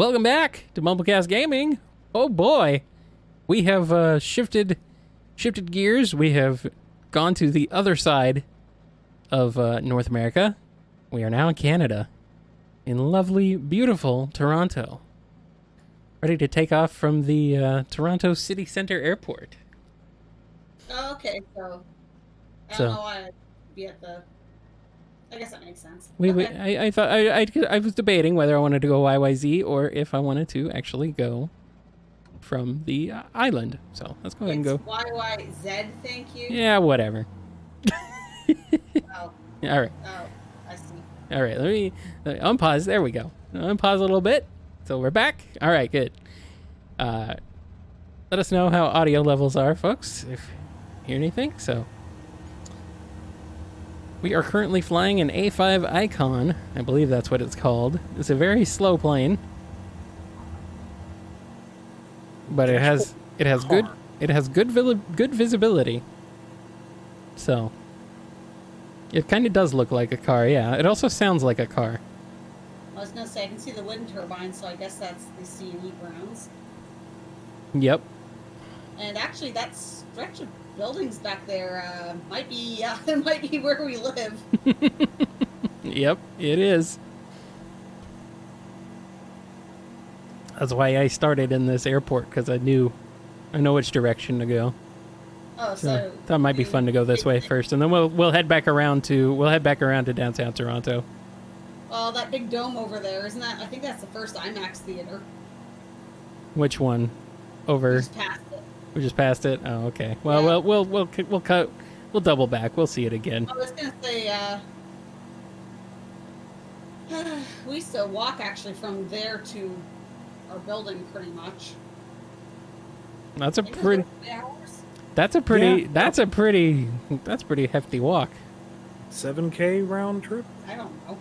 Welcome back to BumbleKast Gaming. Oh boy, we have shifted gears. We have gone to the other side of North America. We are now in Canada, in lovely, beautiful Toronto. Ready to take off from the Toronto City Centre Airport. Oh, okay, so I don't know why I'd be at the. I guess that makes sense. I thought I was debating whether I wanted to go YYZ or if I wanted to actually go from the island. So let's go ahead and go. YYZ, thank you. Yeah, whatever. Oh. All right. Oh, I see. All right, let me unpause. There we go. Unpause a little bit. So we're back. All right, good. Let us know how audio levels are, folks, if you hear anything. So we are currently flying an A5 Icon. I believe that's what it's called. It's a very slow plane, but it has good visibility. So it kind of does look like a car. Yeah, it also sounds like a car. I was gonna say I can see the wind turbine, so I guess that's the C&E grounds. Yep. And actually, that stretch of buildings back there might be where we live. Yep, it is. That's why I started in this airport, because I know which direction to go. Oh, so that might be fun to go this way first, and then we'll head back around to downtown Toronto. Oh, that big dome over there, isn't that? I think that's the first IMAX theater. Which one? Over. We just passed it. We just passed it. Oh, okay. Well, yeah. We'll cut. We'll double back. We'll see it again. I was gonna say, we used to walk actually from there to our building pretty much. That's a pretty hefty walk. 7K round trip? I don't know.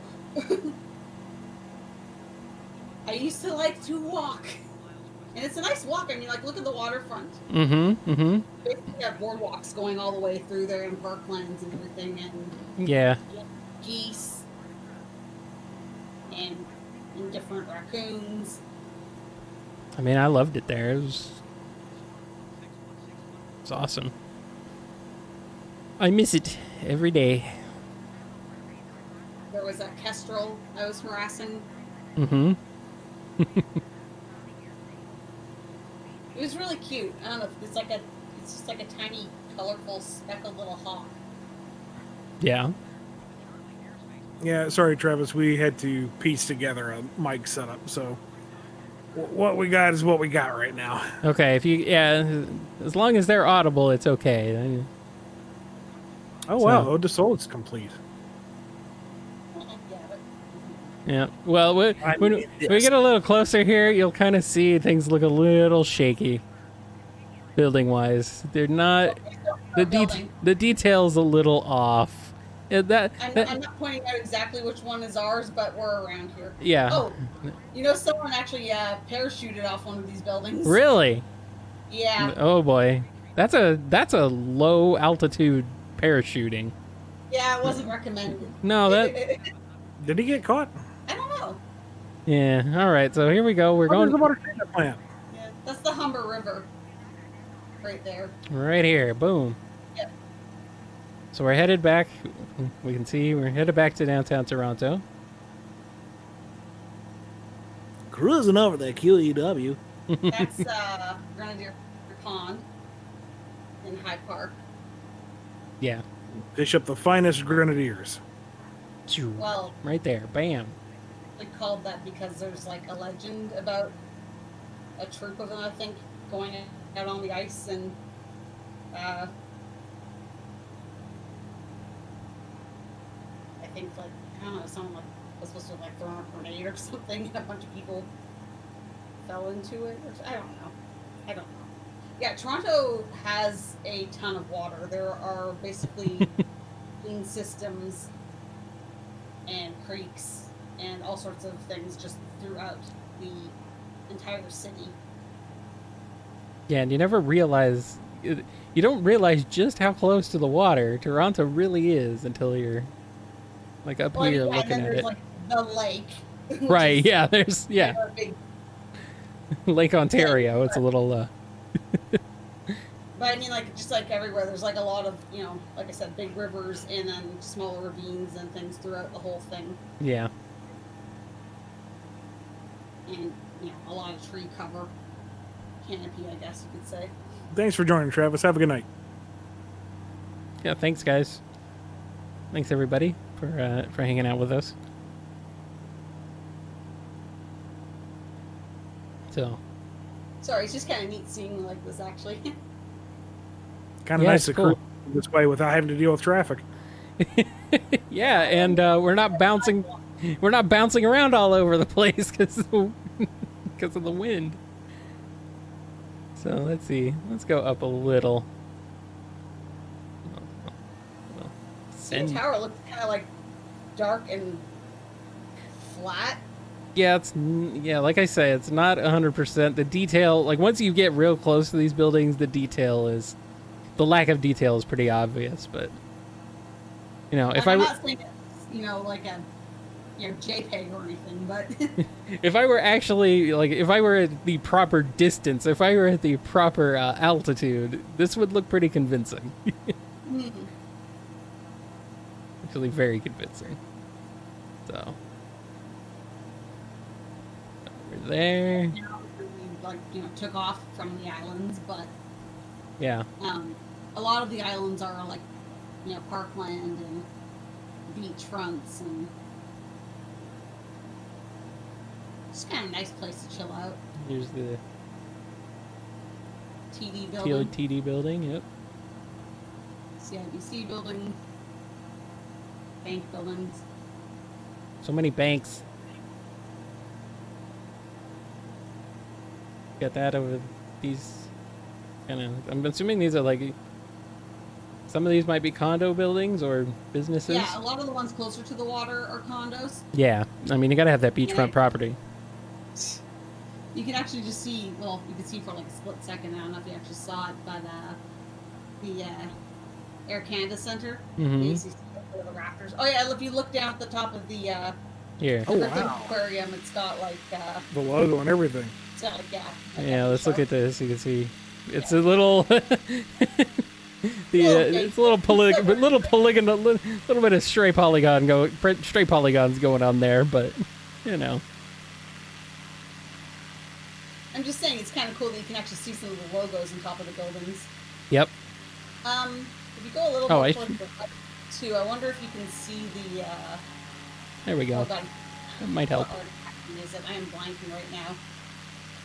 I used to like to walk. And it's a nice walk. I mean, like, look at the waterfront. Basically, you have boardwalks going all the way through there and parklands and everything. And yeah. Geese. And different raccoons. I mean, I loved it there. It was awesome. I miss it every day. There was that kestrel I was harassing. It was really cute. I don't know. It's just like a tiny, colorful, speckled little hawk. Yeah. Yeah. Sorry, Travis. We had to piece together a mic setup. So what we got is what we got right now. Okay. As long as they're audible, it's okay. Oh wow, Ode to Soul is complete. Yeah. Well, when we get a little closer here, you'll kind of see things look a little shaky, building-wise. They're not. The detail's a little off. I'm not pointing out exactly which one is ours, but we're around here. Yeah. Oh, someone actually parachuted off one of these buildings. Really? Yeah. Oh boy, that's a low altitude parachuting. Yeah, it wasn't recommended. No, that. Did he get caught? I don't know. Yeah. All right. So here we go. We're going. There's a water treatment plant. Yeah, that's the Humber River. Right there. Right here. Boom. Yep. So we're headed back. We can see we're headed back to downtown Toronto. Cruising over there, QEW. That's Grenadier Pond in Hyde Park. Yeah. Fish up the finest grenadiers. Well, right there. Bam. They called that because there's like a legend about a troop of them, I think, going out on the ice and I think like I don't know, someone was supposed to like throw a grenade or something and a bunch of people fell into it. I don't know. Yeah, Toronto has a ton of water. There are basically clean systems and creeks and all sorts of things just throughout the entire city. Yeah, and you don't realize just how close to the water Toronto really is until you're like up here looking at it. Like the lake. Right, yeah, there's a big Lake Ontario. It's a little. But I mean, like, just like everywhere, there's like a lot of, you know, like I said, big rivers and then smaller ravines and things throughout the whole thing. Yeah. And, you know, a lot of tree cover. Canopy, I guess you could say. Thanks for joining, Travis. Have a good night. Yeah. Thanks, guys. Thanks everybody for hanging out with us. So. Sorry, it's just kind of neat seeing like this actually. Kind of Yeah, nice it's to cool. cruise this way without having to deal with traffic. Yeah, and we're not bouncing around all over the place because of the wind. So let's see. Let's go up a little. The tower looks kind of like dark and flat. Yeah, like I say, it's not 100%. The detail, like once you get real close to these buildings, the lack of detail is pretty obvious. But you know, if I'm not saying it's, you know, like a JPEG or anything, but if I were actually if I were at the proper distance, if I were at the proper altitude, this would look pretty convincing. Actually, very convincing. So we're there. you know, we took off from the islands, but Yeah. a lot of the islands are like, parkland and beach fronts, and it's kind of a nice place to chill out. Here's the TD building, TD building. Yep. CIBC building, bank buildings. So many banks. Got that over these kind of. I'm assuming these are like. Some of these might be condo buildings or businesses. Yeah, a lot of the ones closer to the water are condos. Yeah, I mean you gotta have that beachfront property. You can actually just see. Well, you can see for like a split second. I don't know if you actually saw it, but the Air Canada Center. Mhm. You see the rafters. Oh yeah, if you look down at the top of the Here. Oh, Griffin wow. Aquarium, it's got like The logo and everything. it's got like Yeah, let's look shark. at this. You can see it's a little. Okay. It's a little little bit of stray polygons going on there, but you know. I'm just saying it's kind of cool that you can actually see some of the logos on top of the buildings. Yep. If you go a little Oh, more I towards the right too, I wonder if you can see the. There we go. Oh God, That might help. what artifact is it? I am blanking right now.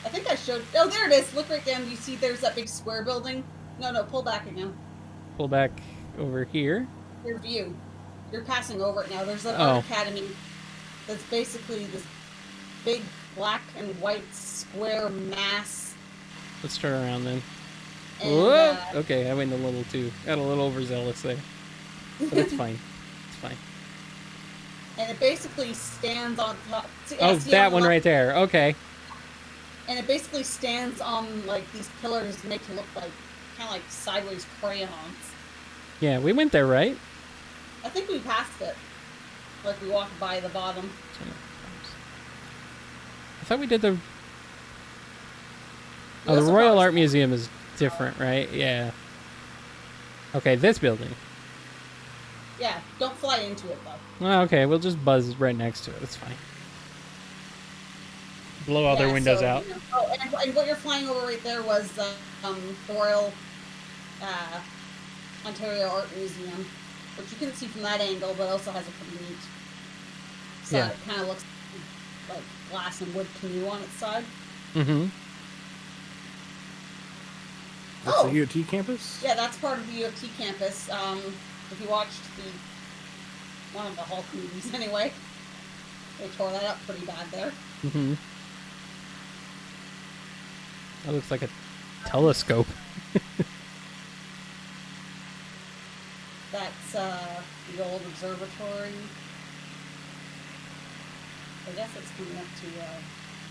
I think I showed. Oh, there it is. Look right down. You see, there's that big square building. No, pull back again. Pull back over here. Your view. You're passing over it now. There's an Oh. art academy that's basically this big black and white square mass. Let's turn around then. And, Whoa! Okay, I went a little too. Got a little overzealous there, but it's fine. It's fine. and it basically stands on top. See, Oh, see that on the one left? right there. Okay. And it basically stands on like these pillars to make it look like kind of like sideways crayons. Yeah, we went there, right? I think we passed it. Like we walked by the bottom. I thought we did the. We Oh, the also Royal crossed- Art Museum is different, right? Yeah. Okay, this building. Yeah, don't fly into it though. Oh, okay, we'll just buzz right next to it. It's fine. Blow all their Yeah, windows so, out. Oh, and what you're flying over right there was the Royal Ontario Art Museum, which you can see from that angle, but also has a pretty neat. So Yeah. it kind of looks like glass and wood canoe on its side. Mm-hmm. That's Oh. the U of T campus? Yeah, that's part of the U of T campus. If you watched one of the Hulk movies anyway, they tore that up pretty bad there. Mm-hmm. That looks like a telescope. That's the old observatory. I guess it's coming up to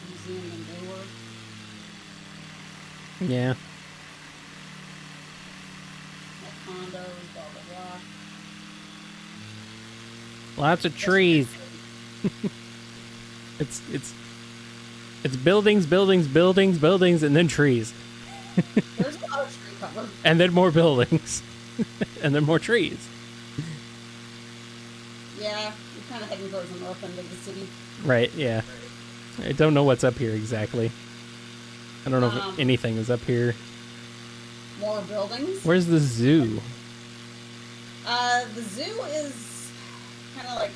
museum in Newark. Yeah. Condos, blah blah blah. Lots of trees. It's It's buildings, buildings, buildings, buildings, and then trees. There's a lot of tree cover. And then more buildings. And then more trees. Yeah, you're kind of heading towards the north end of the city. Right, yeah. I don't know what's up here exactly. I don't know if anything is up here. More buildings. Where's the zoo? The zoo is kind of like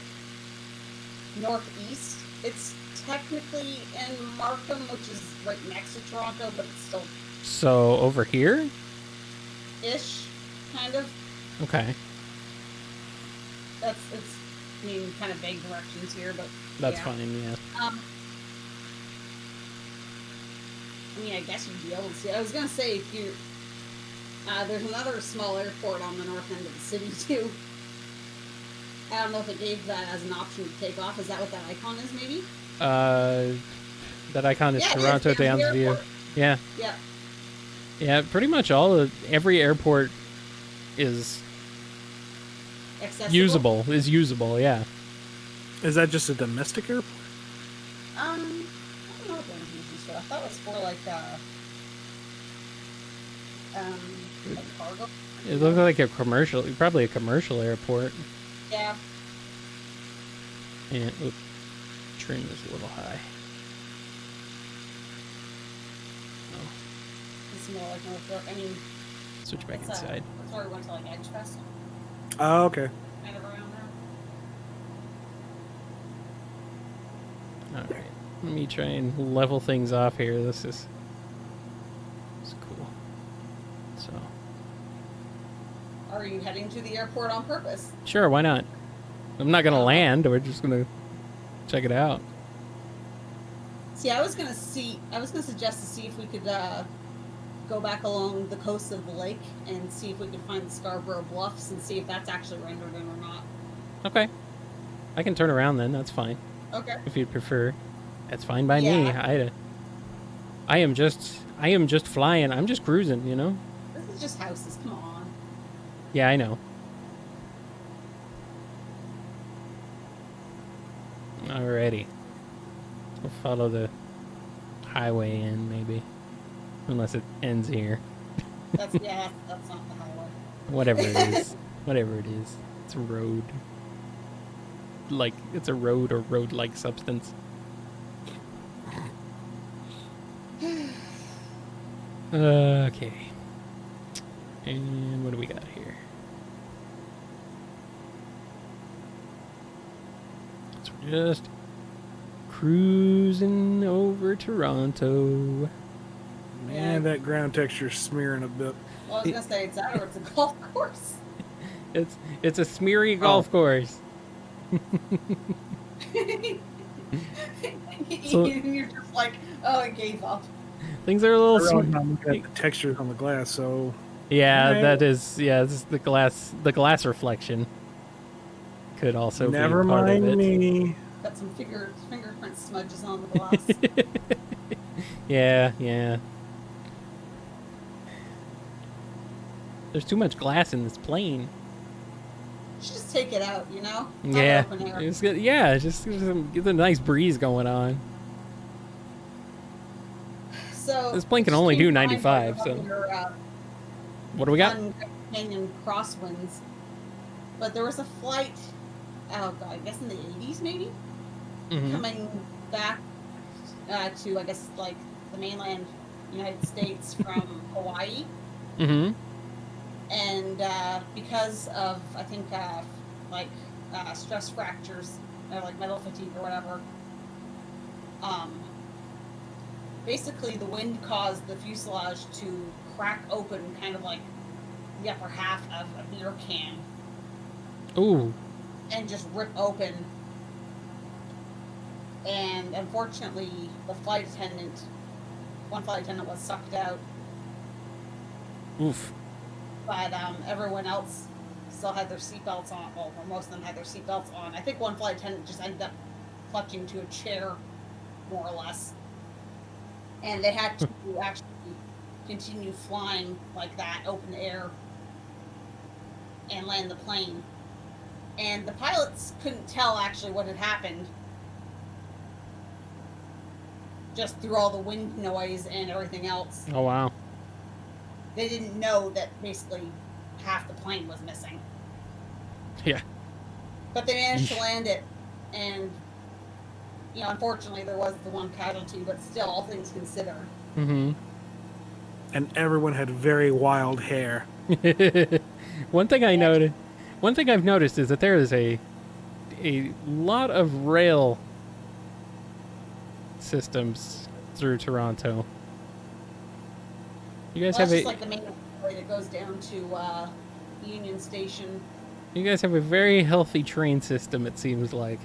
northeast. It's technically in Markham, which is right next to Toronto, but it's still So, over here? ish, kind of. Okay. I mean, kind of vague directions here, but That's yeah. fine, yeah. I mean, I guess you'd be able to see. I was gonna say if you, there's another small airport on the north end of the city too. I don't know if it gave that as an option to take off. Is that what that icon is? Maybe. That icon is Yeah, it is, Toronto yeah, the Downsview. airport. Yeah. Yeah. Yeah, pretty much every airport is Accessible. usable, yeah. Is that just a domestic airport? I don't know what that is for. I thought it was for like cargo. It looks like probably a commercial airport. Yeah. And trim is a little high. Oh, It's more like Norfolk. I mean, switch back it's, inside. that's where we went to like Edgefest. Oh, okay. Kind of around there. All right, let me try and level things off here. This is cool. So, Are you heading to the airport on purpose? sure, why not? I'm not gonna land. We're just gonna check it out. See, I was gonna suggest to see if we could go back along the coast of the lake and see if we could find the Scarborough Bluffs and see if that's actually rendered in or not. Okay, I can turn around then. That's fine. Okay. If you'd prefer, that's fine by me. Yeah. I am just flying. I'm just cruising. You know. This is just houses. Come on. Yeah, I know. Alrighty. We'll follow the highway in, maybe. Unless it ends here. That's not the highway. Whatever it is. Whatever it is. It's a road. Like, it's a road or road-like substance. Okay. And what do we got here? So we're just cruising over Toronto. Man, that ground texture's smearing a bit. Well, I was gonna say it's that or it's a golf course. It's a smeary golf course. So- You're just like, oh, I gave up. Things are a little I'm not looking at the textures on the glass, so Yeah, Alright. that is. Yeah, this is the glass reflection could also never be part mind of it. me. Got some fingerprint smudges on the glass. Yeah. There's too much glass in this plane. You should just take it out, you know? Yeah, Open air. it's good. Yeah, just get a nice breeze going on. So This plane can just only keep do in mind 95, while you're so- up in your, What do we got? fun Canyon crosswinds. But there was a flight, oh god, I guess in the 80s maybe, Mhm. coming back to, I guess, like the mainland United States from Hawaii. Mhm. And because of, I think, stress fractures, or like metal fatigue or whatever, basically the wind caused the fuselage to crack open kind of like the upper half of a beer can Ooh. and just rip open. And unfortunately, one flight attendant was sucked out, Oof. but everyone else still had their seatbelts on. Well, most of them had their seatbelts on. I think one flight attendant just ended up clutching to a chair, more or less. And they had to actually continue flying like that, open air, and land the plane. And the pilots couldn't tell actually what had happened. just through all the wind noise and everything else, Oh, wow. they didn't know that basically half the plane was missing. Yeah. But they managed to land it, and, you know, unfortunately there was the one casualty, but still, all things considered. Mm-hmm. And everyone had very wild hair. One thing I've noticed is that there is a lot of rail systems through Toronto. You guys Well, have that's just like the main way that goes down to Union Station. You guys have a very healthy train system, it seems like.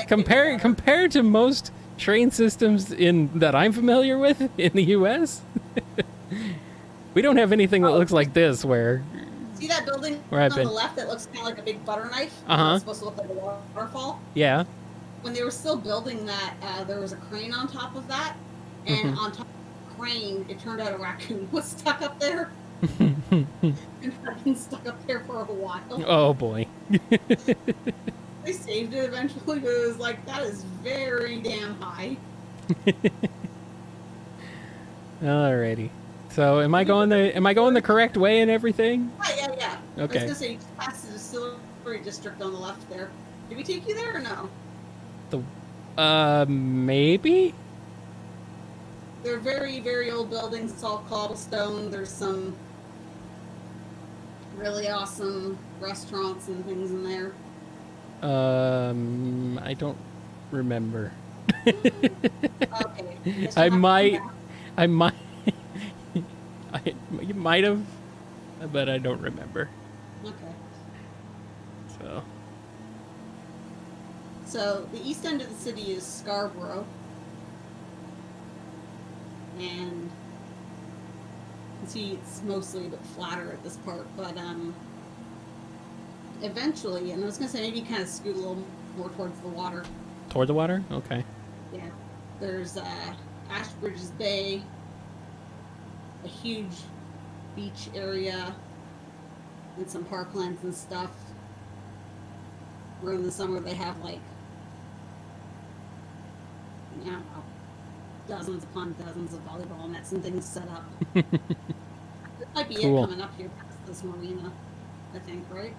Compared Compared to most train systems that I'm familiar with in the U.S., we don't have anything that looks like this. Where see that building where I've on been. the left that looks kind of like a big butter knife? Uh-huh. It's supposed to look like a waterfall. Yeah. When they were still building that, there was a crane on top of that, and on top of the crane, it turned out a raccoon was stuck up there. And had been stuck up there for a while. Oh boy. They saved it eventually, but it was like, that is very damn high. Alrighty. So am I going the correct way and everything? Yeah. Okay. I was gonna say, you just passed the distillery district on the left there. Did we take you there or no? Maybe? They're very, very old buildings. It's all cobblestone. There's some really awesome restaurants and things in there. I don't remember. Okay. I might, you might have, but I don't remember. Okay. So, So the east end of the city is Scarborough. And you can see it's mostly a bit flatter at this part, but eventually, and I was gonna say maybe kind of scoot a little more towards the water. toward the water? Okay. Yeah. There's Ashbridge's Bay, a huge beach area, and some parklands and stuff. Where in the summer they have like, I don't know, dozens upon dozens of volleyball nets and things set up. This might be Cool. it coming up here past this marina, I think, right?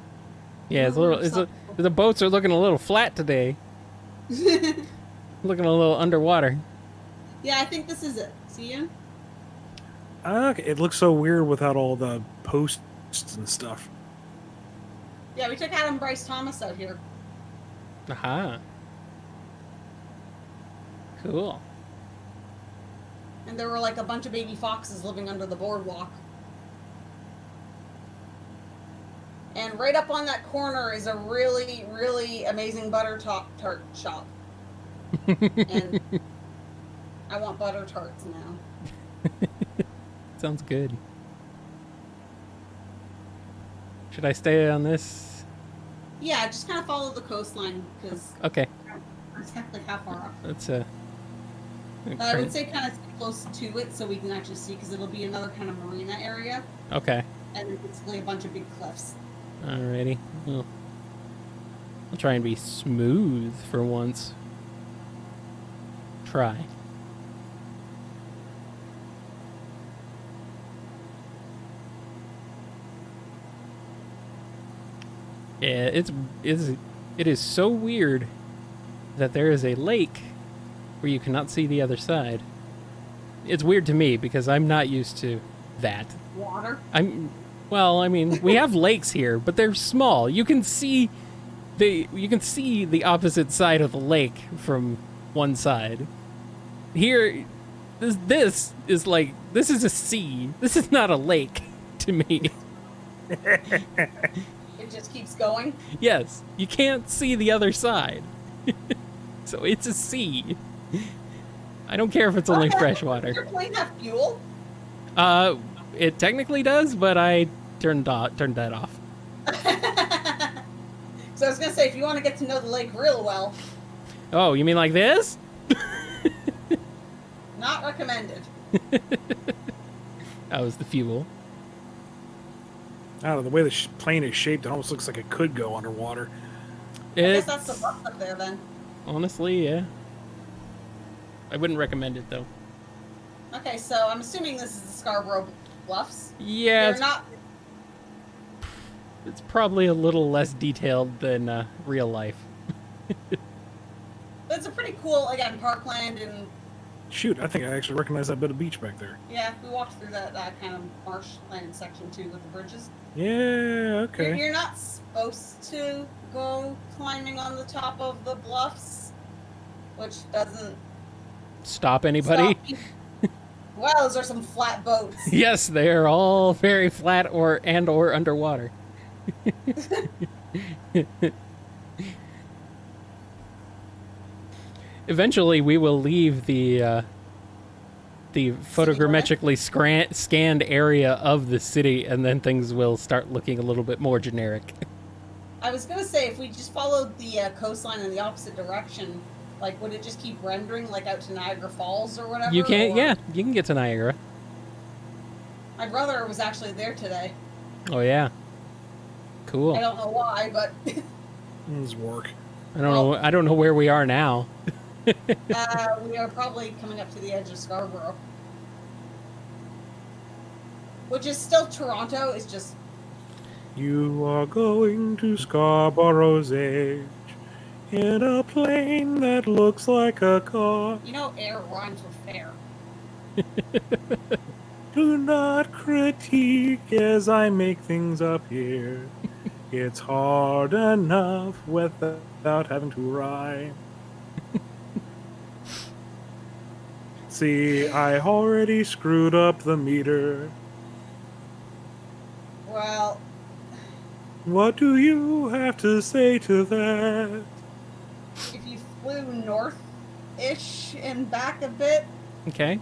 Yeah, the boats are looking a little flat today. Looking a little underwater. Yeah, I think this is it. See you? Okay, it looks so weird without all the posts and stuff. Yeah, we took Adam Bryce Thomas out here. Aha. Cool. And there were like a bunch of baby foxes living under the boardwalk. And right up on that corner is a really, really amazing butter tart shop. And I want butter tarts now. Sounds good. Should I stay on this? Yeah, just kind of follow the coastline because Okay. exactly how far up. That's I would say kind of close to it so we can actually see because it'll be another kind of marina area. Okay. And then basically a bunch of big cliffs. Alrighty. Well, I'll try and be smooth for once. Try. Yeah, it is so weird that there is a lake where you cannot see the other side. It's weird to me because I'm not used to that. Water? Well, I mean, we have lakes here, but they're small. You can see the opposite side of the lake from one side. Here, this is a sea. This is not a lake to me. It just keeps going? Yes, you can't see the other side. So it's a sea. I don't care if it's only fresh Does water. your plane have fuel? It technically does, but I turned that off. So I was gonna say, if you want to get to know the lake real well, Oh, you mean like this? not recommended. That was the fuel. I don't know, the way the plane is shaped, it almost looks like it could go underwater. I guess that's the bus up there then. Honestly, yeah. I wouldn't recommend it though. Okay, so I'm assuming this is the Scarborough Bluffs. Yeah, They're not. it's probably a little less detailed than real life. It's a pretty cool, again, parkland, and Shoot, I think I actually recognize that bit of beach back there. yeah, we walked through that kind of marshland section too with the bridges. Yeah, okay. You're not supposed to go climbing on the top of the bluffs, which doesn't Stop anybody? stop. Well, those are some flat boats. Yes, they are all very flat or underwater. Eventually, we will leave the photogrammetrically scanned area of the city, and then things will start looking a little bit more generic. I was gonna say, if we just followed the coastline in the opposite direction, like, would it just keep rendering, like, out to Niagara Falls or whatever? You can, or... yeah, you can get to Niagara. My brother was actually there today. Oh yeah, cool. I don't know why, but It's work. I don't know where we are now. we are probably coming up to the edge of Scarborough, which is still Toronto. It's just You are going to Scarborough's edge in a plane that looks like a car. air rhymes with fair. Do not critique as I make things up here. It's hard enough without having to rhyme. See, I already screwed up the meter. Well, What do you have to say to that? if you flew north-ish and back a bit, Okay.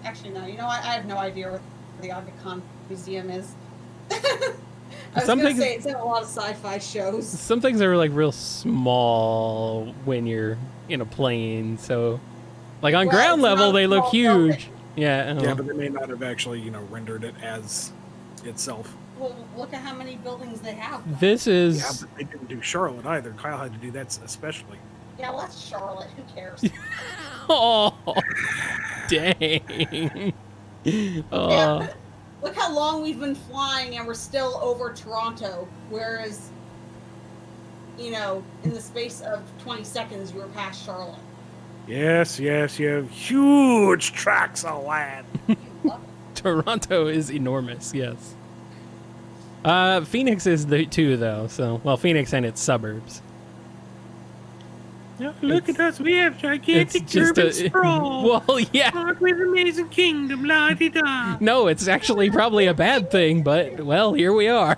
actually no. I have no idea where the Aga Khan Museum is. I was Some gonna things- say it's in a lot of sci-fi shows. Some things are like real small when you're in a plane, so like on Well, ground it's level not they a look small huge. building. Yeah. Yeah, but they may not have actually, rendered it as itself. Well, look at how many buildings they have. This Yeah, is but they didn't do Charlotte either. Kyle had to do that especially. Yeah, well, that's Charlotte. Who cares? oh dang. Oh. Yeah. Look how long we've been flying and we're still over Toronto, whereas, in the space of 20 seconds, you were past Charlotte. Yes, you have huge tracts of land. You love it. Toronto is enormous, yes. Phoenix is too, though. So, well, Phoenix and its suburbs. Yeah, look It's- at us. We have gigantic It's just urban sprawl. well, yeah. Aren't we the amazing kingdom? La-di-da. No, it's actually probably a bad thing, but well, here we are.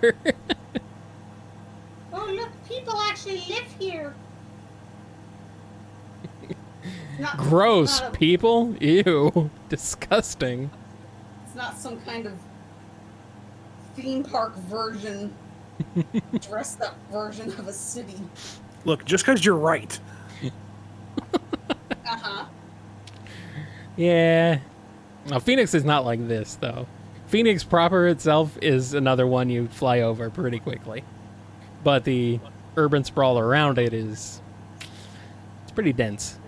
Oh, look, people actually live here. Not, Gross, not a- people. Ew, disgusting. It's not some kind of theme park version, dressed up version of a city. Look, just because you're right. Uh-huh. Yeah. Now, Phoenix is not like this, though. Phoenix proper itself is another one you fly over pretty quickly. But the urban sprawl around it it's pretty dense.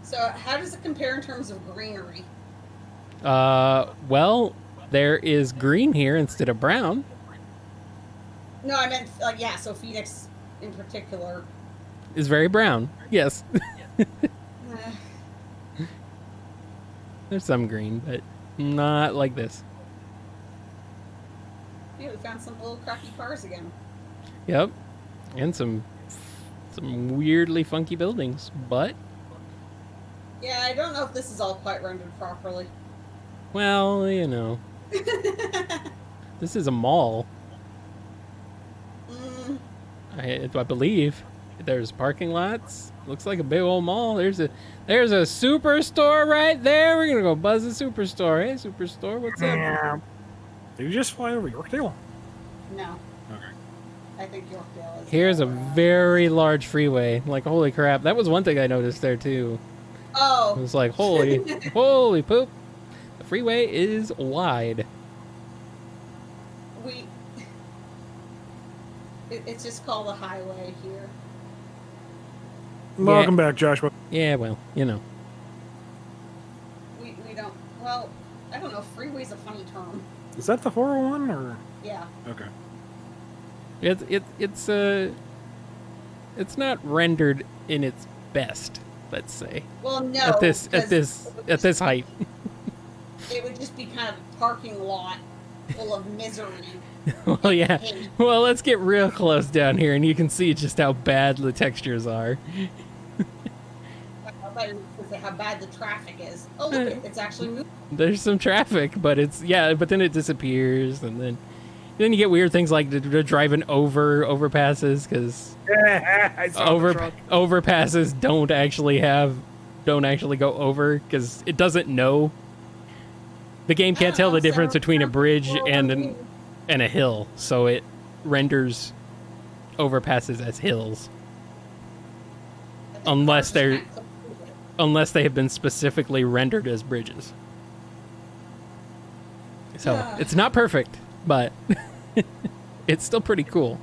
So how does it compare in terms of greenery? Well, there is green here instead of brown. No, I meant, so Phoenix in particular. Is very brown. Yes. There's some green, but not like this. Yeah, we found some little crappy cars again. Yep. And some weirdly funky buildings, but Yeah, I don't know if this is all quite rendered properly. well, this is a mall. Mm, I believe there's parking lots. Looks like a big old mall. There's a superstore right there. We're gonna go buzz the superstore. Hey, superstore, what's up? Yeah. Did you just fly over Yorkdale? no, Okay. I think Yorkdale is. Here's a very large freeway. Like, holy crap! That was one thing I noticed there too. It Oh, was like, holy poop! The freeway is wide. it's just called a highway here. Welcome back, Joshua. Yeah, well, you know. We don't. Well, I don't know. Freeway's a funny term. Is that the 401 or? Yeah. Okay. It's not rendered in its best, let's say. Well, no. At this height. It would just be kind of a parking lot full of misery. Well, yeah. Well, let's get real close down here, and you can see just how bad the textures are. I thought you were going to say how bad the traffic is. Oh, look, it's actually moving. There's some traffic, but but then it disappears, and then you get weird things like driving over overpasses, because overpasses don't actually go over, because it doesn't know. The game can't tell the difference between a bridge and a hill, so it renders overpasses as hills, unless they have been specifically rendered as bridges. So it's not perfect, but it's still pretty cool.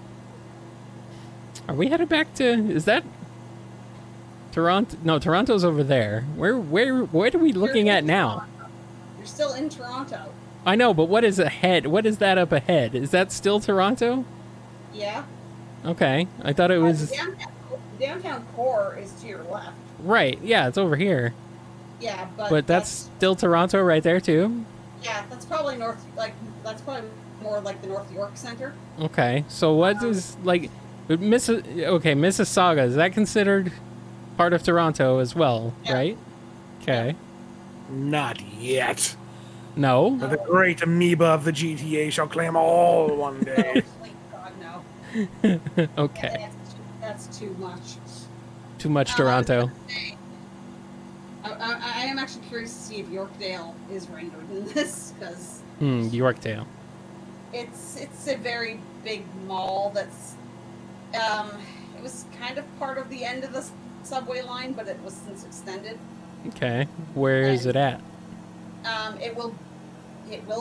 Are we headed back to? Is that Toronto? No, Toronto's over there. What are we looking at now? You're still in Toronto. I know, but what is ahead? What is that up ahead? Is that still Toronto? Yeah. Okay, I thought it was. Downtown core is to your left. Right. Yeah, it's over here. Yeah, but that's still Toronto right there too. Yeah, that's probably that's probably more like the North York Center. Okay, so what is like, Mississauga, is that considered part of Toronto as well? Yeah. Right? Okay. Not yet. No. But the great amoeba of the GTA shall claim all one day. Oh, God, no. Okay. That's too much. Too much Toronto. I am actually curious to see if Yorkdale is rendered in this, because Yorkdale. It's a very big mall that's it was kind of part of the end of the subway line, but it was since extended. Okay, where is it at? It will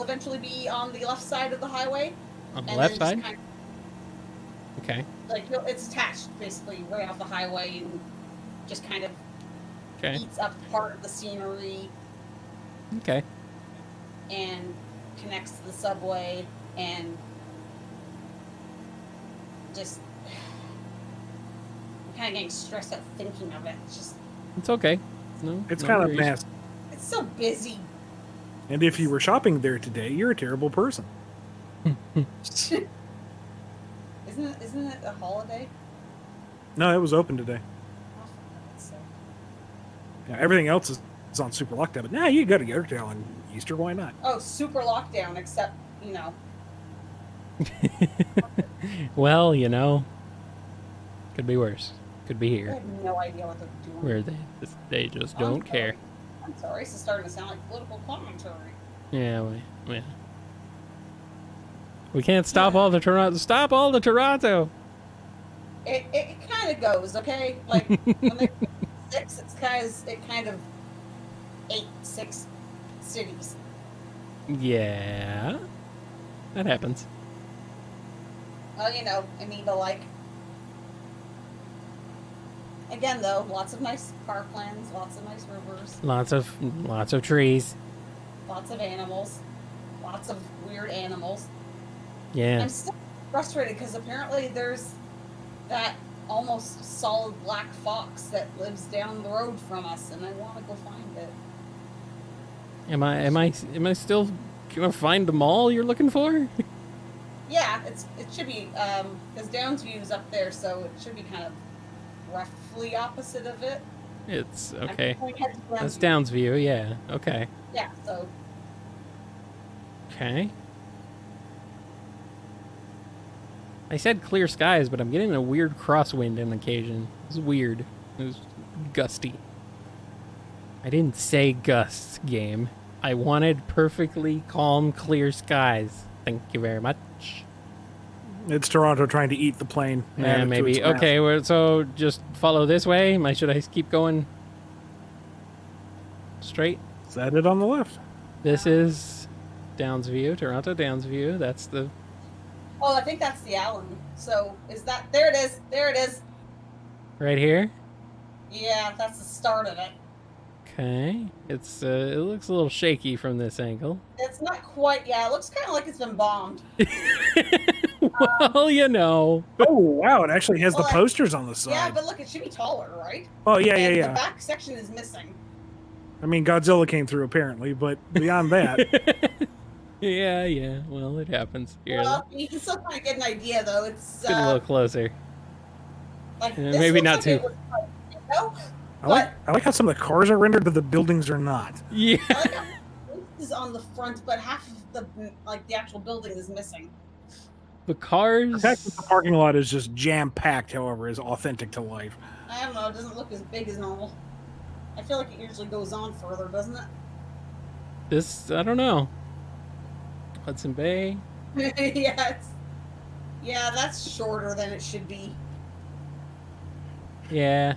eventually be on the left side of the highway. On the left side? Okay. Like, it's attached basically right off the highway, and just kind of eats up part of the scenery. Okay. And connects to the subway, and just I'm kind of getting stressed out thinking of it. It's okay. No, it's kind of nasty. It's so busy. And if you were shopping there today, you're a terrible person. Isn't it a holiday? No, it was open today. Oh, for God's sake. Yeah, everything else is on super lockdown, but now you go to Yorkdale on Easter. Why not? Oh, super lockdown, except Well, could be worse. Could be here. I have no idea what they're doing. Where they just don't care. I'm sorry, this is starting to sound like political commentary. Yeah, we can't stop all the Toronto. Stop all the Toronto. It kind of goes, okay. Like when they 6, it kind of ate 6 cities. Yeah, that happens. Well, Again, though, lots of nice parklands, lots of nice rivers. Lots of trees. Lots of animals. Lots of weird animals. Yeah. I'm still frustrated because apparently there's that almost solid black fox that lives down the road from us, and I want to go find it. Am I still gonna find the mall you're looking for? Yeah, it should be because Downsview's up there, so it should be kind of roughly opposite of it. It's okay. That's Downsview. Downsview, yeah. Okay. Yeah, so. Okay. I said clear skies, but I'm getting a weird crosswind on occasion. It's weird. It was gusty. I didn't say gusts, game. I wanted perfectly calm, clear skies. Thank you very much. It's Toronto trying to eat the plane. Yeah, maybe. Okay, so just follow this way. Should I keep going straight? Is that it on the left? This is Downsview, Toronto Downsview. That's the... Oh, I think that's the Allen. So, is that... There it is. There it is. Right here? Yeah, that's the start of it. Okay. It's it looks a little shaky from this angle. It's not quite. Yeah, it looks kind of like it's been bombed. Well, you know. Oh wow! It actually has the Well, posters on the Yeah, side. but look, it should be taller, right? Oh yeah, And yeah. The back section is missing. I mean, Godzilla came through apparently, but beyond that, Yeah. Well, it happens. Here, Well, you can still kind of get an idea, though. It's get a little closer. like Yeah, this maybe looks not like too. it was, you know? I like how some of the cars are rendered, but the buildings are not. Yeah. I like how this is on the front, but half of the actual building is missing. The cars. The fact that the parking lot is just jam packed, however, is authentic to life. I don't know. It doesn't look as big as normal. I feel like it usually goes on further, doesn't it? This, I don't know. Hudson Bay. Yeah, that's shorter than it should be. Yeah.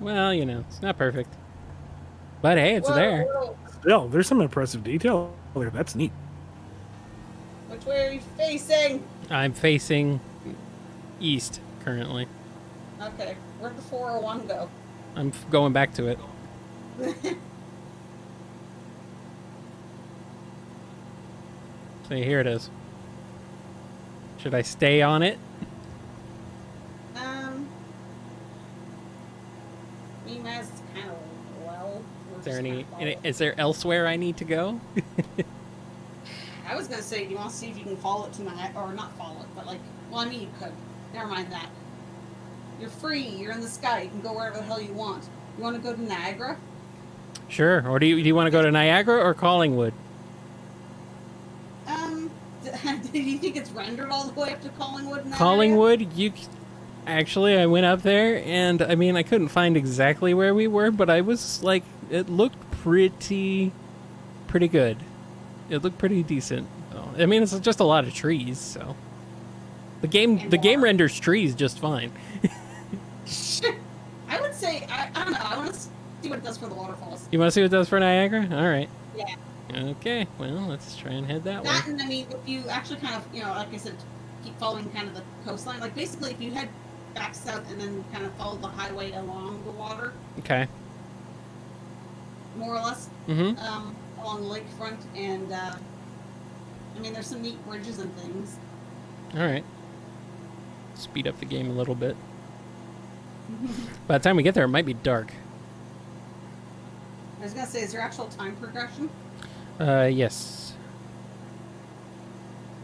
Well, you know, it's not perfect. But hey, it's Whoa, there. whoa. Still, there's some impressive detail there. That's neat. Which way are you facing? I'm facing east currently. Okay, where'd the 401 go? I'm going back to it. See, here it is. Should I stay on it? Me as it's kind of well. Is there elsewhere I need to go? I was gonna say, do you want to see if you can follow it to or not follow it, but like, well, I mean, you could. Never mind that. You're free. You're in the sky. You can go wherever the hell you want. You want to go to Niagara? Sure. Or do you want to go to Niagara or Collingwood? Do you think it's rendered all the way up to Collingwood? In that Collingwood, actually, I went up there, and I mean, I couldn't find exactly where we were, but I was like, it looked pretty good. It looked pretty decent. I mean, it's just a lot of trees, so the game renders trees just fine. area? I would say I don't know. I want to see what it does for the waterfalls. You want to see what it does for Niagara? All right. Yeah. Okay. Well, let's try and head that way. That, and I mean, if you actually kind of, like I said, keep following kind of the coastline, like basically if you head back south and then kind of follow the highway along the water, Okay. more or less, Mm-hmm. along the lakefront, and I mean, there's some neat bridges and things. All right. Speed up the game a little bit. By the time we get there, it might be dark. I was gonna say, is there actual time progression? Yes.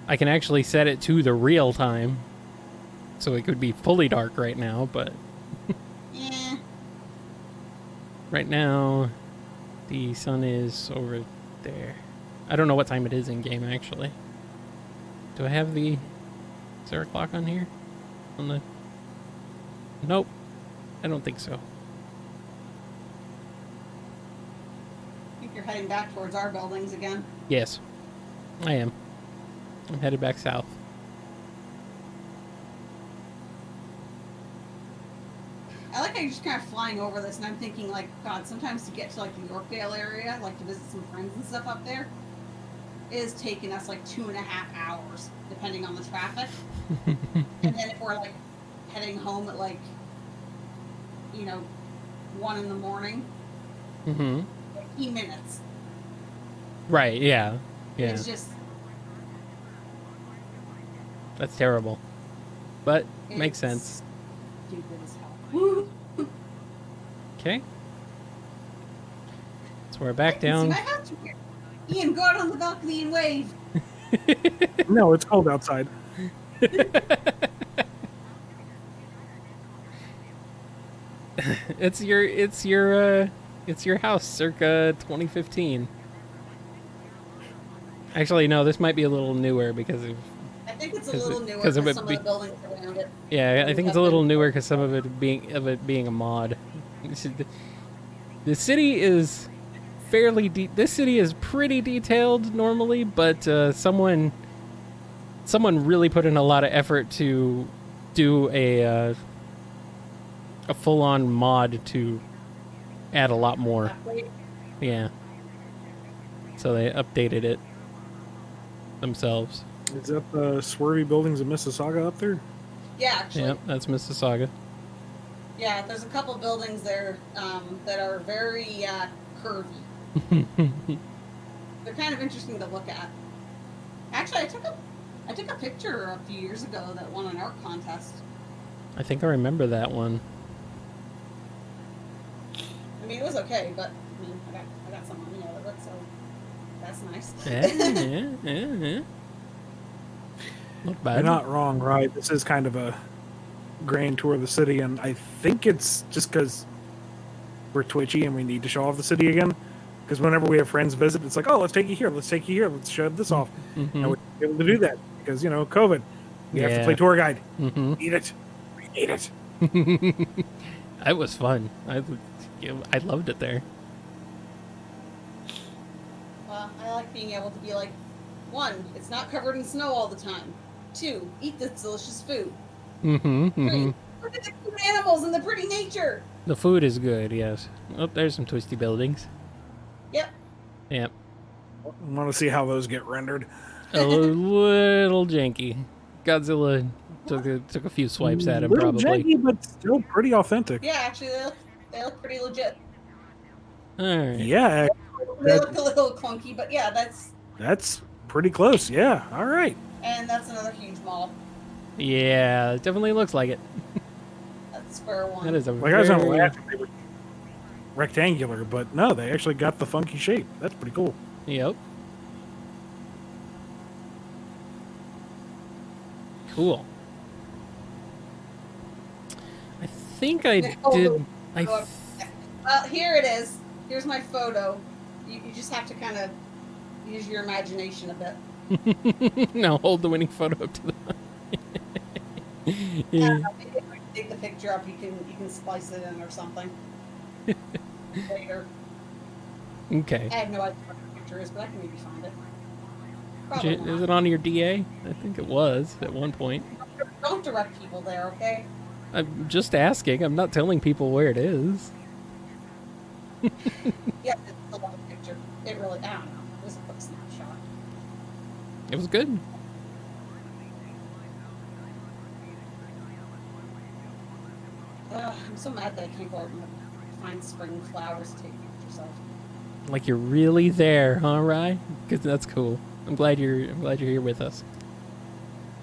I can actually set it to the real time, so it could be fully dark right now, but Yeah. right now the sun is over there. I don't know what time it is in game, actually. Do I have is there a clock on here? On the... Nope. I don't think so. I think you're heading back towards our buildings again. Yes, I am. I'm headed back south. I like how you're just kind of flying over this, and I'm thinking, like, God, sometimes to get to, like, the Yorkdale area, like, to visit some friends and stuff up there, is taking us, like, 2.5 hours, depending on the traffic. And then if we're, like, heading home at, like, 1 in the morning, Mm-hmm. 15 minutes. Right, yeah. Yeah. It's just... That's terrible. But, makes sense. Stupid as hell. Okay. So we're back I can down. see my house from here. Ian, go out on the balcony and wave. No, it's cold outside. It's your house circa 2015. Actually, no, this might be a little newer because of... I think it's a little newer 'cause because of it some be- of the buildings around it. Yeah, I think it's a little newer because some of it being a mod. The city is fairly this city is pretty detailed normally, but someone really put in a lot of effort to do a full-on mod to add a lot more. Yeah. So they updated it themselves. Is that the swervy buildings of Mississauga up there? Yeah, actually. Yep, that's Mississauga. Yeah, there's a couple buildings there that are very curvy. They're kind of interesting to look at. Actually, I took a picture a few years ago that won an art contest. I think I remember that one. I mean, it was okay, but I mean, I got some money out of it, so that's nice. Yeah. Not bad. You're not wrong, right? This is kind of a grand tour of the city, and I think it's just because we're twitchy and we need to show off the city again. Because whenever we have friends visit, it's like, oh, let's take you here, let's show this off. And we're able to do that because, COVID. We have to play tour guide. Need it. We need it. That was fun. I loved it there. Well, I like being able to be like, 1, it's not covered in snow all the time. 2, eat this delicious food. 3, look at the cute animals and the pretty nature. The food is good, yes. Oh, there's some twisty buildings. Yep. Yep. I want to see how those get rendered. A little janky. Godzilla took a few swipes at him, Little probably. janky, but still pretty authentic. Yeah, actually, they look pretty legit. All right. Yeah. They look a little clunky, but yeah, That's pretty close. Yeah. All right. and that's another huge mall. Yeah, it definitely looks like it. That's square one. That is a Like I was on the very... last, they were rectangular, but no, they actually got the funky shape. That's pretty cool. Yep. Cool. I think I did... Here it is. Here's my photo. You just have to kind of use your imagination a bit. Now hold the winning photo up to the... Yeah. Maybe if I dig the picture up, you can splice it in or something later. Okay. I have no idea what the picture is, but I can maybe find it. Probably Is not. it on your DA? I think it was at one point. Don't direct people there, okay? I'm just asking. I'm not telling people where it is. Yeah, it's a lovely picture. It really, I don't know. It was a quick snapshot. It was good. I'm so mad that I can't go out and find spring flowers to take pictures of. Like you're really there, huh, Rye? Because that's cool. I'm glad you're here with us.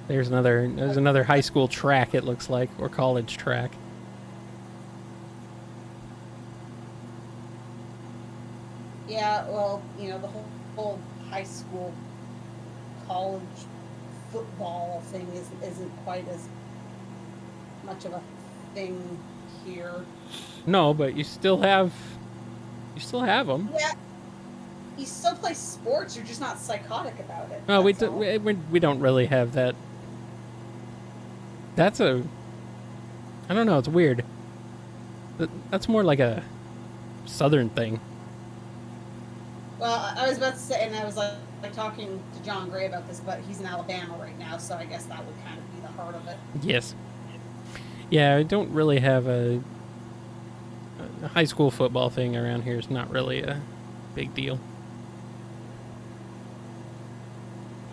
There's another high school track, it looks like, or college track. Yeah, well, the whole high school, college football thing isn't quite as much of a thing here. No, but you still have them. Yeah, you still play sports. You're just not psychotic about it. No, that's all. we don't really have that. I don't know. It's weird. That's more like a southern thing. Well, I was about to say, and I was like talking to John Gray about this, but he's in Alabama right now, so I guess that would kind of be the heart of it. Yes. Yeah, I don't really have a high school football thing around here. It's not really a big deal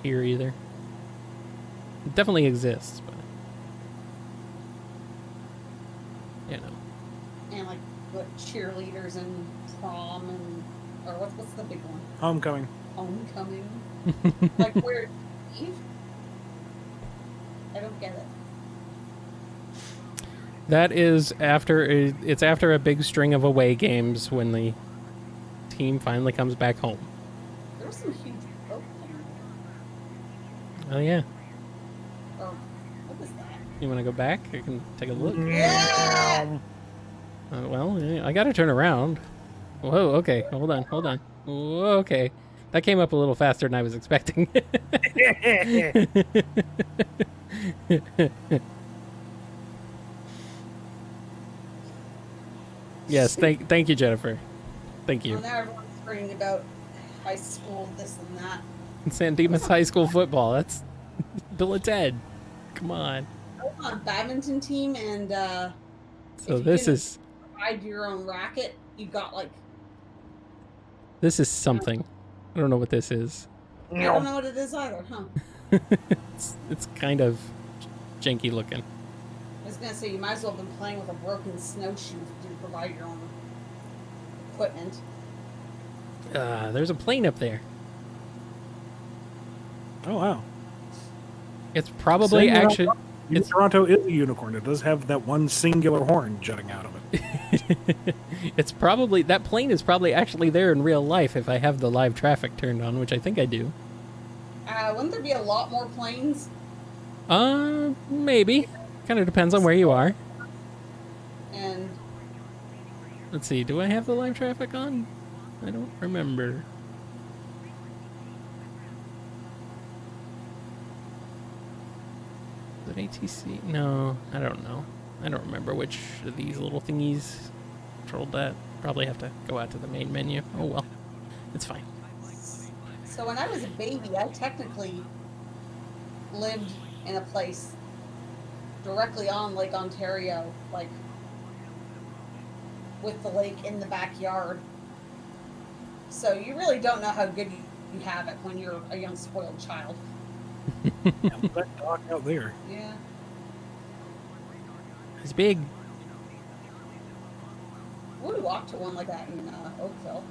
here either. It definitely exists, but And like what cheerleaders and prom or what's the big one? Homecoming. Homecoming. Like where Eve? I don't get it. That is it's after a big string of away games when the team finally comes back home. There was some huge boat there. Oh yeah. Or what was that? You want to go back? I can take a look. Yeah! Well, I got to turn around. Whoa, okay. Hold on. Whoa, okay. That came up a little faster than I was expecting. Yes, thank you, Jennifer. Thank you. Well, now everyone's screaming about high school, this and that. San Dimas High School football. That's Bill and Ted. Come on. I was on a badminton team, and So this is provide your own racket. You got like something. I don't know what this is. I don't know what it is either, huh? It's kind of janky looking. Is was gonna say, you might as well have been playing with a broken snowshoe to provide your own equipment. There's a plane up there. Oh wow! It's probably actually. Toronto is a unicorn. It does have that one singular horn jutting out of it. It's probably that plane is probably actually there in real life if I have the live traffic turned on, which I think I do. Wouldn't there be a lot more planes? Maybe. Kind of depends on where you are. And Let's see. Do I have the live traffic on? I don't remember. Is it ATC? No, I don't know. I don't remember which of these little thingies controlled that. Probably have to go out to the main menu. Oh well. It's fine. so when I was a baby, I technically lived in a place directly on Lake Ontario, like with the lake in the backyard. So you really don't know how good you have it when you're a young spoiled child. That dock out there. Yeah. It's big. We walked to one like that in Oakville.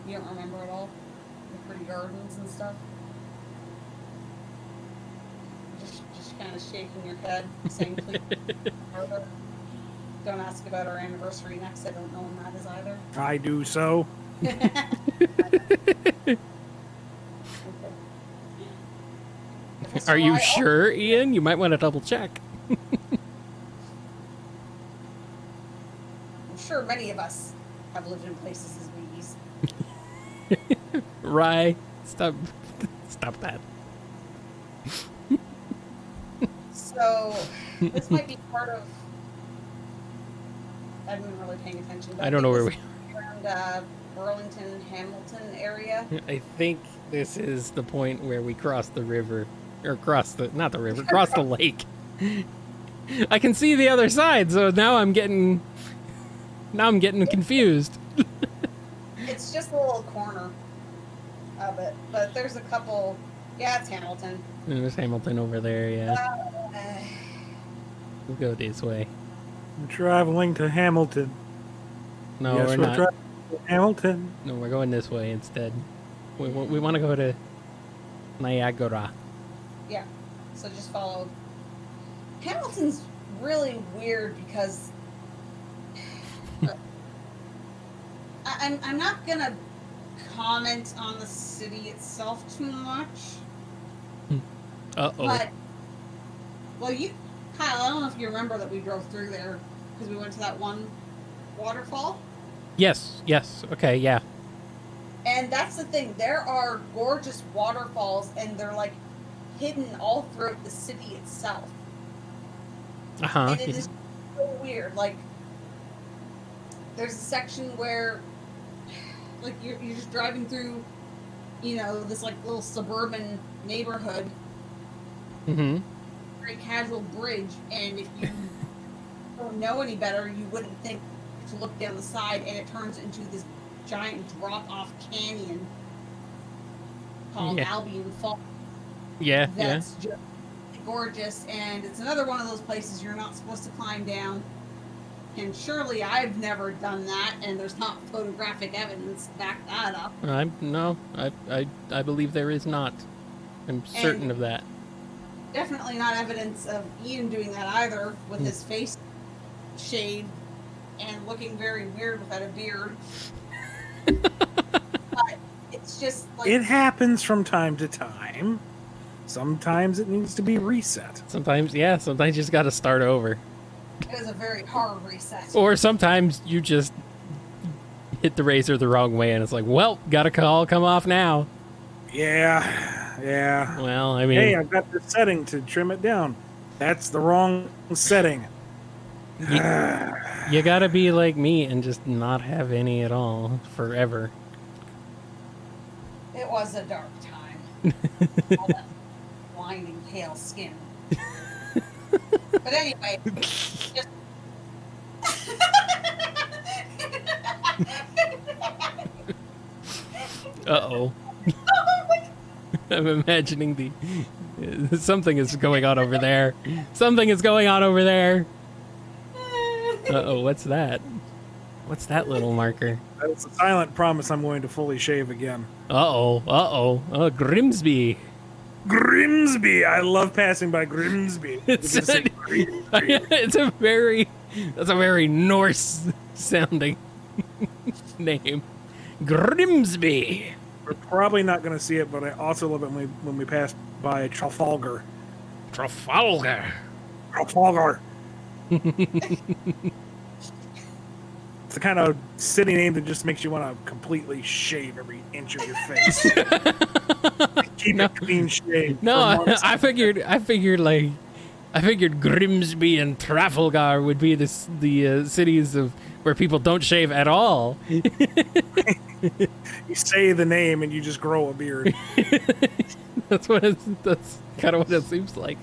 You don't remember at all? The pretty gardens and stuff? Just kind of shaking your head, saying please further. Don't ask about our anniversary next. I don't know when that is either. I do so. Okay. Are you So sure, Ian? You might want to double check. I'm sure many of us have lived in places as babies. Rye, stop that. So this might be part of. I haven't been really paying attention. But I don't know where we around Burlington, Hamilton area. I think this is the point where we cross the river, or cross the lake. I can see the other side, so now I'm getting confused. It's just a little corner of it, but there's a couple. Yeah, it's Hamilton. There's Hamilton over there, yeah. We'll go this way. We're traveling to Hamilton. No, yes, we're not. traveling to Hamilton. No, we're going this way instead. We want to go to Niagara. Yeah, so just follow. Hamilton's really weird because I'm not gonna comment on the city itself too much. Uh-oh. But well, Kyle, I don't know if you remember that we drove through there because we went to that one waterfall. Yes. Okay, yeah. And that's the thing. There are gorgeous waterfalls, and they're like hidden all throughout the city itself. Uh-huh. And it is so weird. Like, there's a section where, like, you're just driving through, this like little suburban neighborhood. Mm-hmm. Very casual bridge, and if you don't know any better, you wouldn't think to look down the side, and it turns into this giant drop-off canyon called Albion Falls. Yeah, That's just gorgeous, and it's another one of those places you're not supposed to climb down. And surely I've never done that, and there's not photographic evidence to back that up. I believe there is not. I'm certain of that. Definitely not evidence of Ian doing that either, with his face shaved and looking very weird without a beard. But it's just like... It happens from time to time. Sometimes it needs to be reset. Sometimes you just got to start over. It was a very hard reset. Or sometimes you just hit the razor the wrong way, and it's like, well, got a call, come off now. Yeah. Well, I mean... Hey, I've got the setting to trim it down. That's the wrong setting. You gotta be like me and just not have any at all forever. It was a dark time. All that blinding pale skin. But anyway, just... Uh-oh. I'm imagining something is going on over there. Something is going on over there. Uh-oh, what's that? What's that little marker? It's a silent promise I'm going to fully shave again. Uh-oh. Oh, Grimsby. Grimsby! I love passing by Grimsby. It's a very Norse sounding name. Grimsby. We're probably not going to see it, but I also love it when we pass by Trafalgar. Trafalgar. It's the kind of city name that just makes you want to completely shave every inch of your face. Keep it clean shaved. No, I figured Grimsby and Trafalgar would be the cities where people don't shave at all. You say the name and you just grow a beard. That's kind of what it seems like.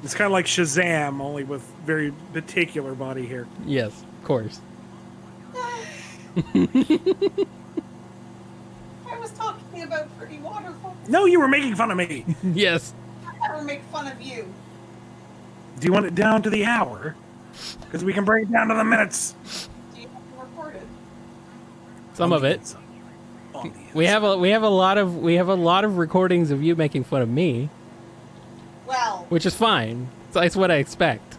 It's kind of like Shazam, only with very particular body hair. Yes, of course. I was talking about pretty waterfalls. No, you were making fun of me. Yes. I never make fun of you. Do you want it down to the hour? Because we can bring it down to the minutes. Do you have to record it? Some of it. We have a lot of recordings of you making fun of me, Well, which is fine. It's what I expect.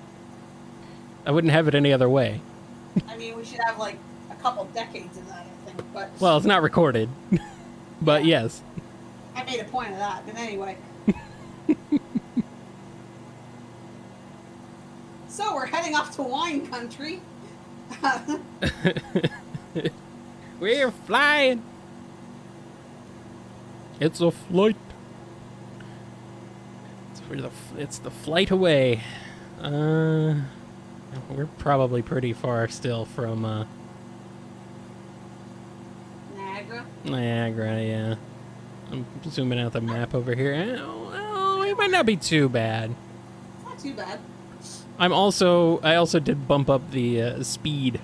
I wouldn't have it any other way. I mean, we should have like a couple decades in that, I think. But Well, it's not recorded, but yes. I made a point of that. But anyway. So we're heading off to wine country. We're flying. It's a flight. It's the flight away. We're probably pretty far still from Niagara, yeah. I'm zooming out the map over here. Oh, it might not be too bad. It's not too bad. I also did bump up the speed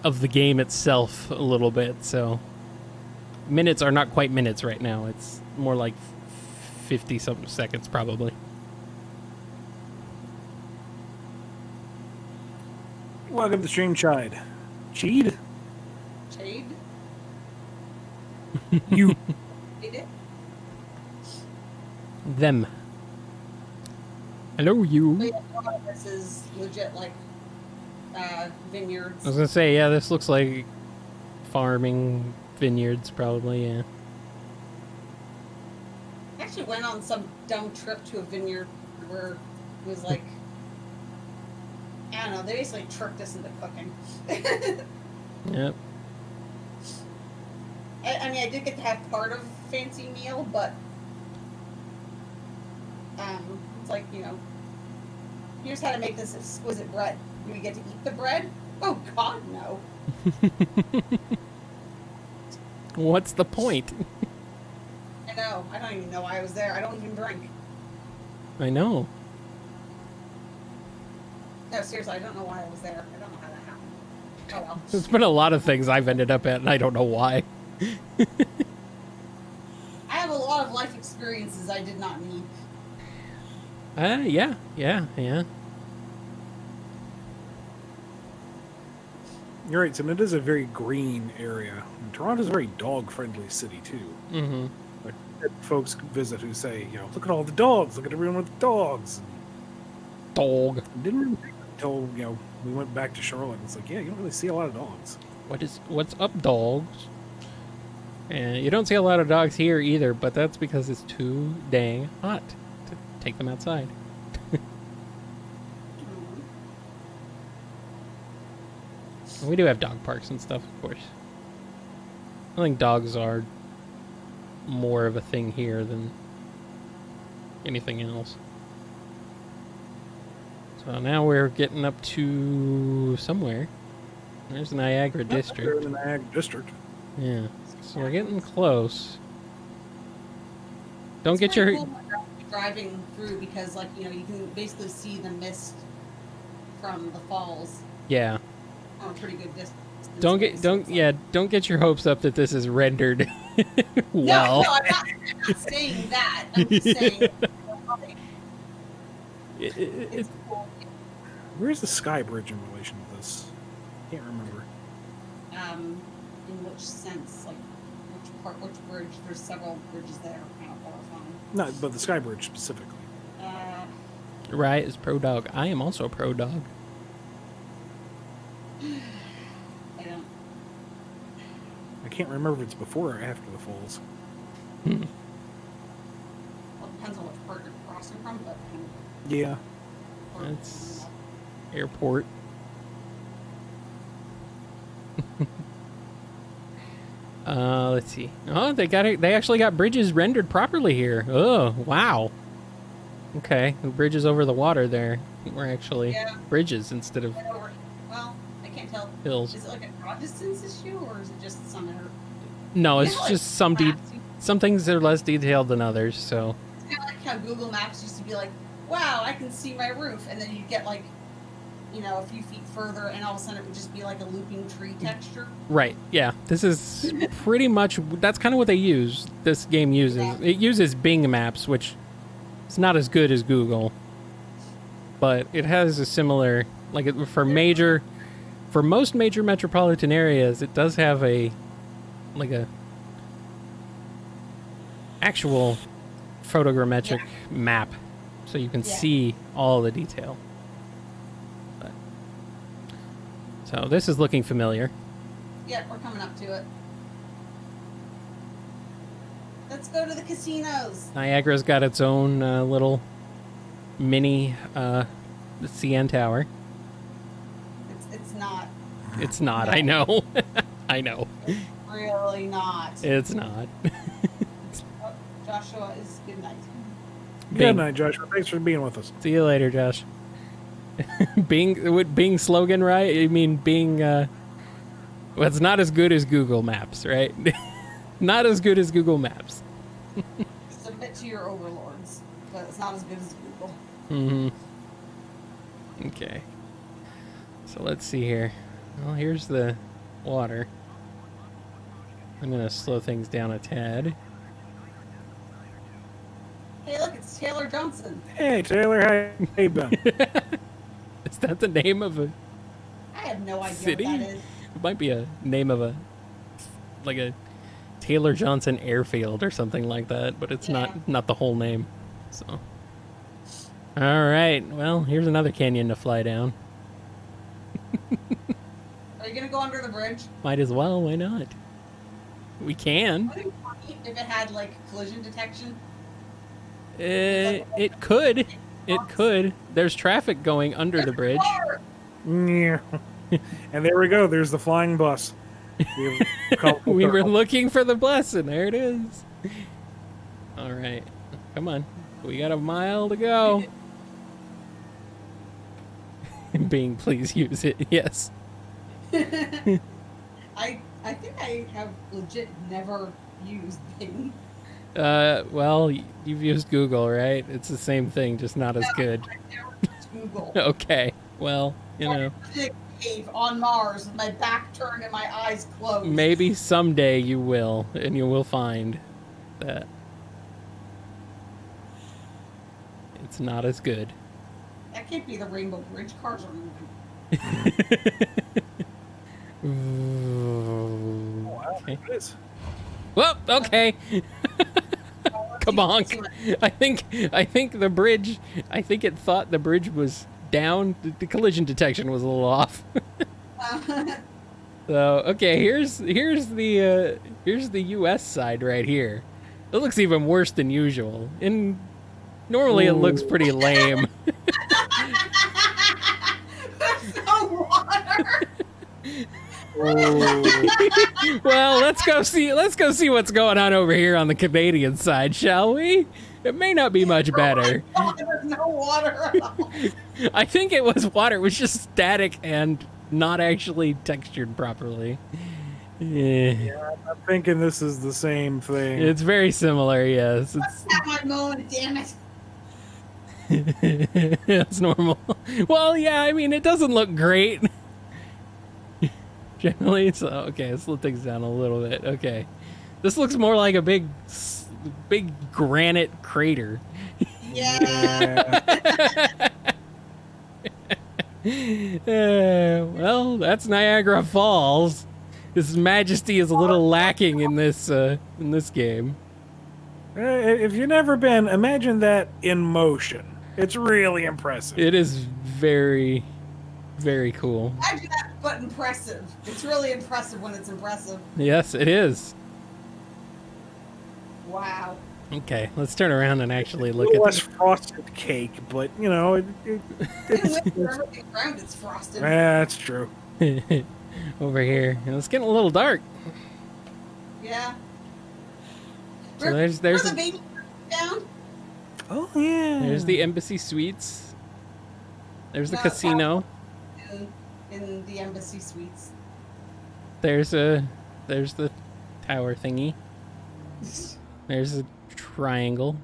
of the game itself a little bit, so minutes are not quite minutes right now. It's more like 50-something seconds, probably. Welcome to Stream Chide. Cheed? Shade? You. Shade it? Them. Hello, But you. yeah, a lot of this is legit, like, vineyards. I was gonna say, yeah, this looks like farming vineyards, probably, yeah. I actually went on some dumb trip to a vineyard where it was like, I don't know, they basically tricked us into cooking. Yep. I mean, I did get to have part of a fancy meal, but it's like, you know, here's how to make this exquisite bread. Do we get to eat the bread? Oh, God, no. What's the point? I know. I don't even know why I was there. I don't even drink. I know. No, seriously, I don't know why I was there. I don't know how that happened. Oh, well. There's been a lot of things I've ended up at, and I don't know why. I have a lot of life experiences I did not need. Yeah. You're right, and it is a very green area. And Toronto's a very dog-friendly city, too. Mm-hmm. Like, folks visit who say, you know, look at all the dogs, look at everyone with dogs. Dog. Didn't really think until, you know, we went back to Charlotte. It's like, yeah, you don't really see a lot of dogs. What's up, dogs? And you don't see a lot of dogs here either, but that's because it's too dang hot to take them outside. We do have dog parks and stuff, of course. I think dogs are more of a thing here than anything else. So now we're getting up to somewhere. There's Niagara We're District. in the Niagara District. Yeah. So we're getting close. Don't It's get your... pretty cool driving through because, like, you know, you can basically see the mist from the falls Yeah. on a pretty good distance. Don't get your hopes up that this is rendered well. No, I'm not saying that. I'm just saying. It's cool. Where's the Sky Bridge in relation to this? Can't remember. In which sense? Like, which bridge? There's several bridges that are kind of horrifying. No, but the Sky Bridge specifically. Right is pro dog. I am also pro dog. I can't remember if it's before or after the falls. Well, it depends on which part you're crossing from, but Yeah. That's airport. Let's see. Oh, they got it. They actually got bridges rendered properly here. Oh, wow. Okay, the bridges over the water there were actually bridges instead of well, I can't tell. hills. Is it like a draw distance issue, or is it just some error? No, it's like just some things are less detailed than others. So It's kind of like how Google Maps used to be like, "Wow, I can see my roof," and then you'd get like, a few feet further, and all of a sudden it would just be like a looping tree texture. right, yeah, this is pretty much that's kind of what they use. This game uses it uses Bing Maps, which is not as good as Google, but it has a similar for most major metropolitan areas. It does have a actual photogrammetric map, so you can see all the detail. But, so this is looking familiar. Yeah, we're coming up to it. Let's go to the casinos. Niagara's got its own little mini CN Tower. It's not. It's not. I know. I know. It's really not. It's not. Oh, Joshua is good night. Good night, Joshua. Thanks for being with us. See you later, Josh. Bing slogan, right? I mean, Bing. Well, it's not as good as Google Maps, right? Not as good as Google Maps. Submit to your overlords, but it's not as good as Google. Mm-hmm. Okay. So let's see here. Well, here's the water. I'm gonna slow things down a tad. Hey, look, it's Taylor Johnson. Hey, Taylor. How you been? Is that the name of a I have no idea city? what that is. It might be a name of a Taylor Johnson airfield or something like that, but it's not the whole name. So, all right. Well, here's another canyon to fly down. Are you gonna go under the bridge? Might as well. Why not? We can. Would it be funny if it had like collision detection? It could. It could. There's traffic going under the bridge. Yeah. And there we go. There's the flying bus. We were looking for the bus, and there it is. All right. Come on. We got a mile to go. Bing, please use it. Yes. I think I have legit never used Bing. Well, you've used Google, right? It's the same thing, just not as good. I've never used Google. Okay. Well, you know. Cave on Mars with my back turned and my eyes closed. Maybe someday you will, and you will find that it's not as good. That can't be the Rainbow Bridge. Cars are moving. Okay. It is. Well, okay. Come on. I think the bridge. I think it thought the bridge was down. The collision detection was a little off. So okay, here's the U.S. side right here. It looks even worse than usual. And normally it looks pretty lame. There's no water. Well, let's go see what's going on over here on the Canadian side, shall we? It may not be much better. There's no water at all. I think it was water. It was just static and not actually textured properly. Yeah, I'm thinking this is the same thing. It's very similar, yes. That's not my moment, damn it. It's normal. Well, yeah, I mean, it doesn't look great. Generally, so okay, let's slow things down a little bit. Okay. This looks more like a big big granite crater. Yeah. Well, that's Niagara Falls. His majesty is a little lacking in this game. If you've never been, imagine that in motion. It's really impressive. It is very, very cool. Imagine that, but impressive. It's really impressive when it's impressive. Yes, it is. Wow. Okay, let's turn around and actually A look little at less frosted cake, but you know, Even when everything around it's frosted. that's true. over here. It's getting a little dark. Yeah. So there's the baby down. Oh yeah. There's the Embassy Suites. There's the No, casino. In the Embassy Suites. There's the tower thingy. There's a triangle.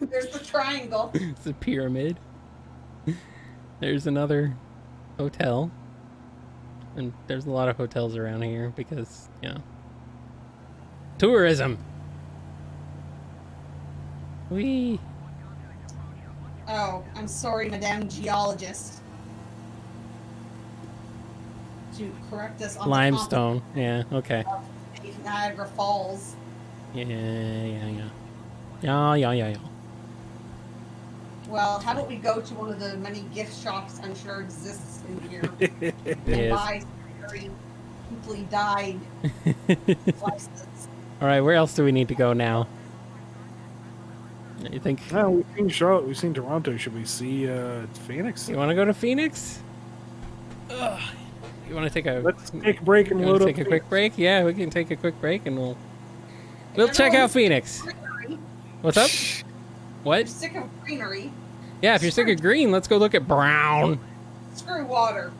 There's the triangle. It's a pyramid. There's another hotel. And there's a lot of hotels around here because, you know, tourism. Whee! Oh, I'm sorry, Madame Geologist. To correct us on Limestone. Yeah, okay. the Niagara Falls. Yeah. Well, how about we go to one of the many gift shops I'm sure exists in here and Yes. buy some very deeply dyed slices. All right, where else do we need to go now? You think No, we've seen Charlotte. We've seen Toronto. Should we see Phoenix? you want to go to Phoenix? Ugh. You want to take a Let's take a break and you load wanna up. take a quick break? Yeah, we can take a quick break and we'll check out Everyone's Phoenix. greenery. What's up? You're What? sick of greenery. Yeah, if you're sick of green, let's go look at brown. Screw water.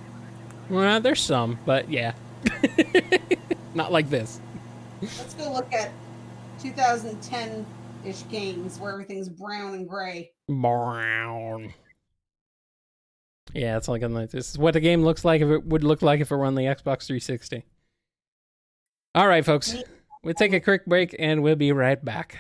Well, there's some, but yeah. Not like this. Let's go look at 2010-ish games where everything's brown and gray. Brown. Yeah, it's like this is what the game looks like if it would look like if it were on the Xbox 360. All right, folks. We'll take a quick break and we'll be right back.